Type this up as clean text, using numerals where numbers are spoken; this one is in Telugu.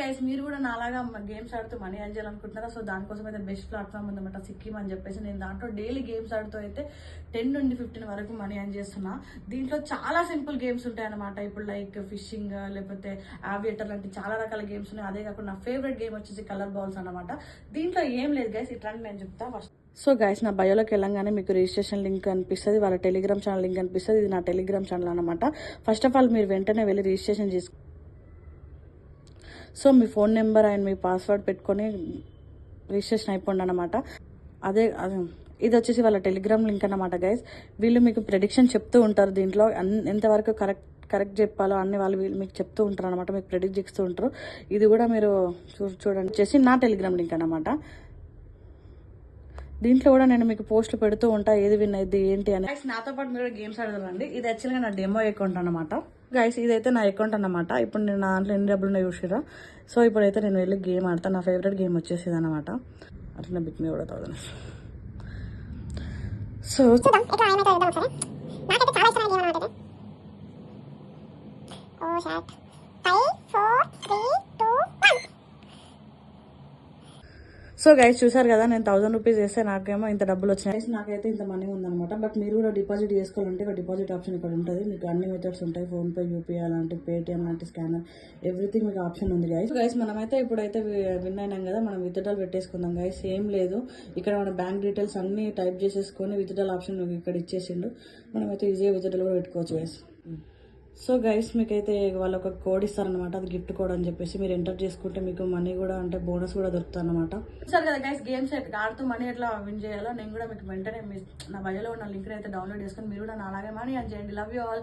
గైస్ మీరు కూడా నాలాగా గేమ్స్ ఆడుతూ మనీ ఎర్న్ చేయాలనుకుంటున్నారా? సో దానికోసం అయితే బెస్ట్ ప్లాట్ఫామ్ ఉందన్నమాట సిక్కిం అని చెప్పేసి. నేను దాంట్లో డైలీ గేమ్స్ ఆడుతూ అయితే 10 నుండి 15 వరకు మనీ ఎర్న్ చేస్తున్నా. దీంట్లో చాలా సింపుల్ గేమ్స్ ఉంటాయి అనమాట. ఇప్పుడు లైక్ ఫిషింగ్ లేకపోతే ఆవియేటర్ లాంటి చాలా రకాల గేమ్స్ ఉన్నాయి. అదే కాకుండా నా ఫేవరెట్ గేమ్ వచ్చేసి కలర్ బాల్స్ అనమాట. దీంట్లో ఏం లేదు గైస్, ఇట్లా నేను చెప్తా ఫస్ట్. సో గైస్, నా బయోలోకి వెళ్ళంగానే మీకు రిజిస్ట్రేషన్ లింక్ కనిపిస్తుంది, వాళ్ళ టెలిగ్రామ్ ఛానల్ లింక్ కనిపిస్తుంది. ఇది నా టెలిగ్రామ్ ఛానల్ అనమాట. ఫస్ట్ ఆఫ్ ఆల్ మీరు వెంటనే వెళ్ళి రిజిస్ట్రేషన్ చేసుకో. So me phone number and me password పెట్టుకొని రిజిస్ట్రేషన్ అయిపోండి అనమాట. అదే ఇది వచ్చేసి వాళ్ళ టెలిగ్రామ్ లింక్ అన్నమాట గైస్. వీళ్ళు మీకు ప్రెడిక్షన్ చెప్తూ ఉంటారు. దీంట్లో ఎంతవరకు కరెక్ట్ చెప్పాలో అన్ని వీళ్ళు మీకు చెప్తూ ఉంటారు అనమాట, మీకు ప్రెడిక్ట్ చేస్తూ ఉంటారు. ఇది కూడా మీరు చూడండి వచ్చేసి నా టెలిగ్రామ్ లింక్ అనమాట. దీంట్లో కూడా నేను మీకు పోస్టులు పెడుతూ ఉంటా, ఏది విన్ అయింది ఏంటి అని. నాతో పాటు మీరు గేమ్స్ ఆడదండి. ఇది యాక్చువల్గా నా డెమో అకౌంట్ అనమాట గైస్. ఇదైతే నా అకౌంట్ అనమాట. ఇప్పుడు నేను నా దాంట్లో ఎన్ని డబ్బులు ఉన్నాయి చూసిరా. సో ఇప్పుడైతే నేను వెళ్ళి గేమ్ ఆడతాను. నా ఫేవరెట్ గేమ్ వచ్చేసి ఇది అనమాట. అట్లా బిట్ మీ కూడా 1000. సో సో గైస్ చూసారు కదా, నేను 1000 రూపీస్ వేస్తే నాకేమో ఇంత డబ్బులు వచ్చినాయి. నాకైతే ఇంత మనీ ఉందన్నమాట. బట్ మీరు కూడా డిపాజిట్ చేసుకోవాలంటే ఇక్కడ డిపాజిట్ ఆప్షన్ ఇక్కడ ఉంటుంది. మీకు అన్ని మెథడ్స్ ఉంటాయి, ఫోన్పే, యూపీఐ అలాంటి, పేటిఎం లాంటి, స్కానర్, ఎవ్రీథింగ్ మీకు ఆప్షన్ ఉంది గైస్. మనమైతే ఇప్పుడైతే విన్ అయినాం కదా, మనం విత్డ్రాల్ పెట్టేసుకుందాం గైస్. ఏం లేదు, ఇక్కడ మన బ్యాంక్ డీటెయిల్స్ అన్ని టైప్ చేసేసుకొని విత్డ్రాల్ ఆప్షన్ ఇక్కడ ఇచ్చేసిండు. మనమైతే ఈజీగా విత్డ్రాల్ కూడా పెట్టుకోవచ్చు గైస్. సో గైస్, మీకైతే వాళ్ళు ఒక కోడ్ ఇస్తారనమాట, అది గిఫ్ట్ కోడ్ అని చెప్పేసి. మీరు ఎంటర్ చేసుకుంటే మీకు మనీ కూడా అంటే బోనస్ కూడా దొరుకుతుంది అనమాట. సరే కదా గైస్, గేమ్స్ ఆడుతూ మనీ ఎట్లా విన్ చేయాలో నేను కూడా మీకు వెంటనే నా బయోలో ఉన్న లింక్ అయితే డౌన్లోడ్ చేసుకొని మీరు కూడా అలాగే మనీ అని చేయండి. Love you all.